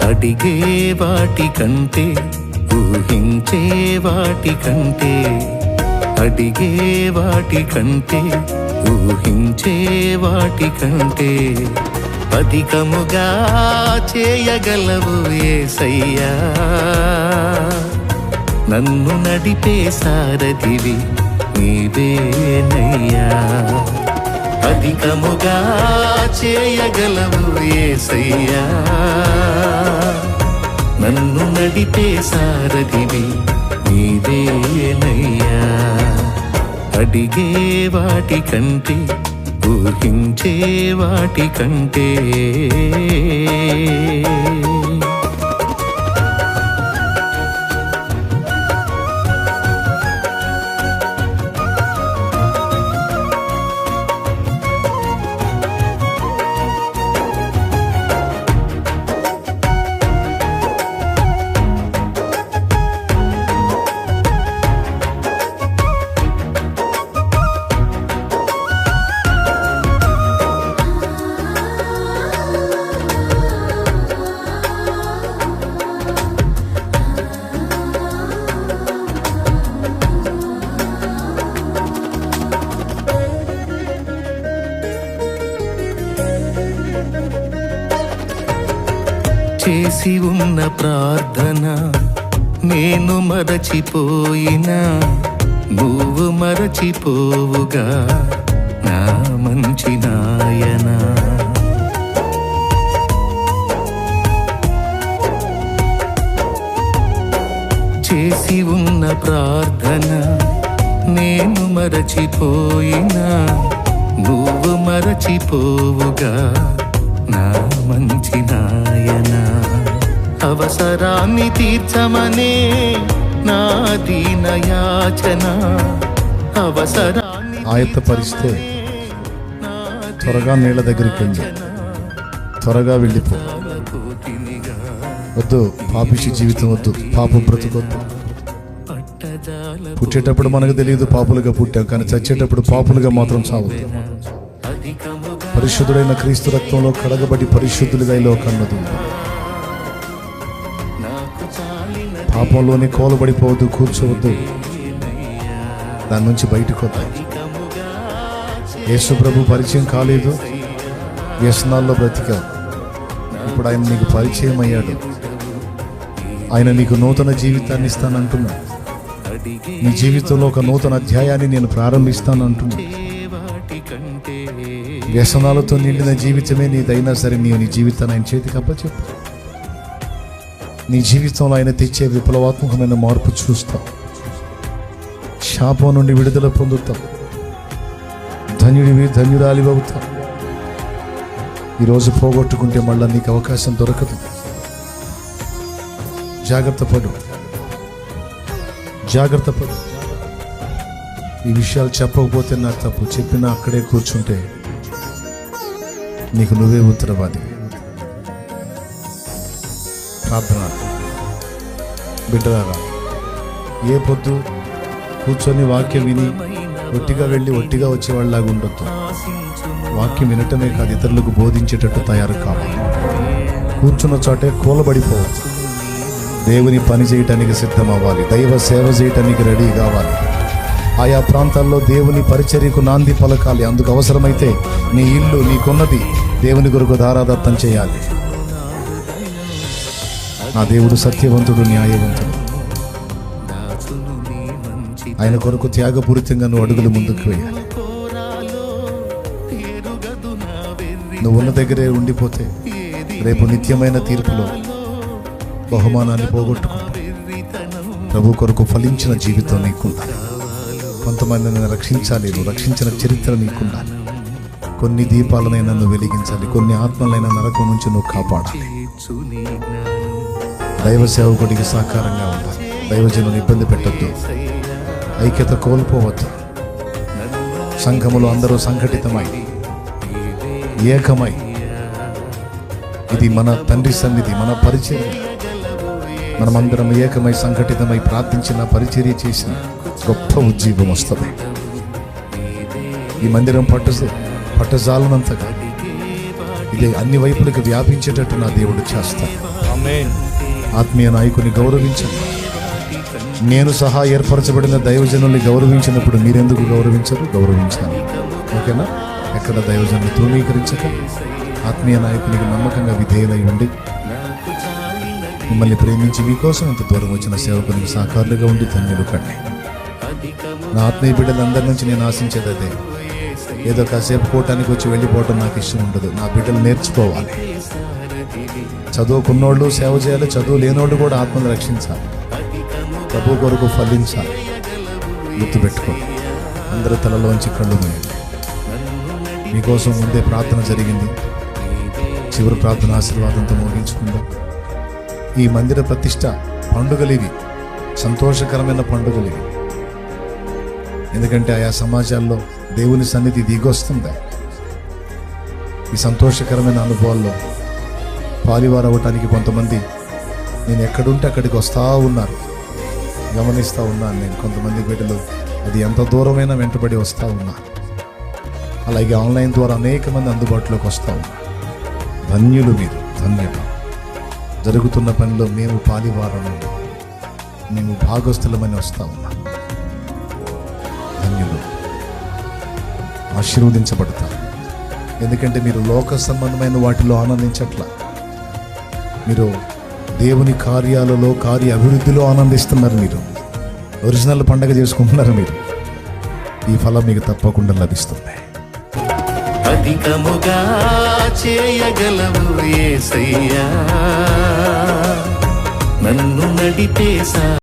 అడిగే వాటి కంటే ఊహించే వాటి కంటే, అడిగే వాటి కంటే ఊహించే వాటి కంటే అధికముగా చేయగలవు యేసయ్యా. నన్ను నడిపే సారథివి నీవేనయ్యా. అధికముగా చేయగలవు యేసయ్యా. నన్ను నడిపే సారథివి నీవేనయ్యా. అడిగే వాటి కంటే ఊహించే వాటి కంటే. చేసి ఉన్న ప్రార్థన నేను మరచిపోయినా నువ్వు మరచిపోవుగా నా మంచి నాయనా. చేసి ఉన్న ప్రార్థన నేను మరచిపోయినా నువ్వు మరచిపోవుగా నా మంచి నాయనా. అవసరాన్ని తీర్చమనే నా దీన యాచన, అవసరాన్ని ఆయత్తపరిస్తే త్వరగా నీళ్ళ దగ్గరికి వెళ్ళి త్వరగా వెళ్ళిపో. వద్దు పాపిష్టి జీవితం వద్దు, పాపం బ్రతుకొద్దు. పుట్టేటప్పుడు మనకు తెలియదు పాపులుగా పుట్టాం, కానీ చచ్చేటప్పుడు పాపులుగా మాత్రం సాగుతాం. పరిశుద్ధుడైన క్రీస్తు రక్తంలో కడగబడి పరిశుద్ధులుగా ఈ లోకన్నది. పాపంలోని కోలబడిపోవద్దు, కూర్చోవద్దు, దాని నుంచి బయటకు వద్దాం. యేసు ప్రభు పరిచయం కాలేదు, వ్యసనాల్లో బ్రతికావు. ఇప్పుడు ఆయన నీకు పరిచయం అయ్యాడు. ఆయన నీకు నూతన జీవితాన్ని ఇస్తానంటున్నాడు. నీ జీవితంలో ఒక నూతన అధ్యాయాన్ని నేను ప్రారంభిస్తానంటున్నాను. వ్యసనాలతో నిండిన జీవితమే నీదైనా సరే నీవు నీ జీవితాన్ని ఆయన చేతికి అప్పచెప్పు. నీ జీవితంలో ఆయన తెచ్చే విప్లవాత్మకమైన మార్పు చూస్తావు. శాపం నుండి విడుదల పొందుతావు. ధన్యుడివి, ధన్యురాలివి అవుతావు. ఈరోజు పోగొట్టుకుంటే మళ్ళీ నీకు అవకాశం దొరకదు. జాగ్రత్త పడు. ఈ విషయాలు చెప్పకపోతే నాకు తప్పు, చెప్పినా అక్కడే కూర్చుంటే నీకు నువ్వే ఉత్తరవాది. ప్రార్థన. బిడ్డలారా, ఏ పొద్దు కూర్చొని వాక్యం విని ఒట్టిగా వెళ్ళి ఒట్టిగా వచ్చేవాళ్ళలాగా ఉండొద్దు. వాక్యం వినటమే కాదు, ఇతరులకు బోధించేటట్టు తయారు కావాలి. కూర్చున్న చోటే కూలబడిపోవచ్చు. దేవుని పని చేయటానికి సిద్ధం అవ్వాలి. దైవ సేవ చేయటానికి రెడీ కావాలి. ఆయా ప్రాంతాల్లో దేవుని పరిచర్యకు నాంది పలకాలి. అందుకు అవసరమైతే నీ ఇల్లు, నీకున్నది దేవుని కొరకు ధారాదత్తం చేయాలి. నా దేవుడు సత్యవంతుడు, న్యాయవంతుడు. ఆయన కొరకు త్యాగపూరితంగా నువ్వు అడుగులు ముందుకు వేయాలి. నువ్వు ఉన్న దగ్గరే ఉండిపోతే రేపు నిత్యమైన తీర్పులో బహుమానాన్ని పోగొట్టుకుంటావు. ప్రభు కొరకు ఫలించిన జీవితం నీకుండాలి. కొంతమందిని రక్షించాలి, నువ్వు రక్షించిన చరిత్ర నీకుండాలి. కొన్ని దీపాలనైనా నువ్వు వెలిగించాలి, కొన్ని ఆత్మలైన నరకం నుంచి నువ్వు కాపాడాలి. దైవ సేవకుడికి సహకారంగా ఉండాలి. దైవజనుని ఇబ్బంది పెట్టద్దు, ఐక్యత కోల్పోవద్దు. సంఘములో అందరూ సంఘటితమై ఏకమై, ఇది మన తండ్రి సన్నిధి, మన పరిచర్య. మనమందరం ఏకమై సంఘటితమై ప్రార్థించిన, పరిచర్య చేసిన గొప్ప ఉజ్జీవం వస్తుంది. ఈ మందిరం పట్టజాలనంతగా ఇది అన్ని వైపులకు వ్యాపించేటట్టు నా దేవుడు చేస్తాను. ఆత్మీయ నాయకుని గౌరవించండి. నేను సహా ఏర్పరచబడిన దైవజనుల్ని గౌరవించినప్పుడు మీరెందుకు గౌరవించరు? గౌరవించాలి. ఓకేనా? ఎక్కడ దైవజనులు తృణీకరించక ఆత్మీయ నాయకునికి నమ్మకంగా విధేయులై ఉండి, మిమ్మల్ని ప్రేమించి మీకోసం ఇంత దూరం వచ్చిన సేవకునికి సహకారులుగా ఉండి ధన్యులు కండి. నా ఆత్మీయ బిడ్డలందరి నుంచి నేను ఆశించేది అదే. ఏదో కాసేపు కోటానికి వచ్చి వెళ్ళిపోవటం నాకు ఇష్టం ఉండదు. నా బిడ్డలు నేర్చుకోవాలి. చదువుకున్నోళ్ళు సేవ చేయాలి, చదువు లేనోళ్ళు కూడా ఆత్మను రక్షించాలి, ప్రభు కొరకు ఫలించాలి. గుర్తుపెట్టుకోండి. అందరి తలలోంచి కళ్ళు మూయండి. మీకోసం ముందే ప్రార్థన జరిగింది. చివరి ప్రార్థన ఆశీర్వాదంతో ముగించుకుందాం. ఈ మందిర ప్రతిష్ట పండుగలివి, సంతోషకరమైన పండుగలివి. ఎందుకంటే ఆయా సమాజాల్లో దేవుని సన్నిధి దిగొస్తుంది. ఈ సంతోషకరమైన అనుభవాల్లో పాలివారు అవ్వటానికి కొంతమంది నేను ఎక్కడుంటే అక్కడికి వస్తూ ఉన్నారు, గమనిస్తూ ఉన్నాను నేను. కొంతమంది బిడ్డలు అది ఎంత దూరమైనా వెంటబడి వస్తూ ఉన్నారు. అలాగే ఆన్లైన్ ద్వారా అనేక మంది అందుబాటులోకి వస్తూ ఉన్నారు. ధన్యులు మీరు, ధన్యులు. జరుగుతున్న పనిలో మేము పాలివారము, మేము భాగస్థులమని వస్తూ ఉన్నాం. ధన్యులు, ఆశీర్వదించబడతారు. ఎందుకంటే మీరు లోక సంబంధమైన వాటిలో ఆనందించట్ల, మీరు దేవుని కార్యాలలో, కార్య అభివృద్ధిలో ఆనందిస్తున్నారు. మీరు ఒరిజినల్ పండగ చేసుకుంటున్నారు. మీరు ఈ ఫలం మీకు తప్పకుండా లభిస్తుంది. అధికముగా చేయగలవు యేసయ్యా, నన్ను నడిపేసా.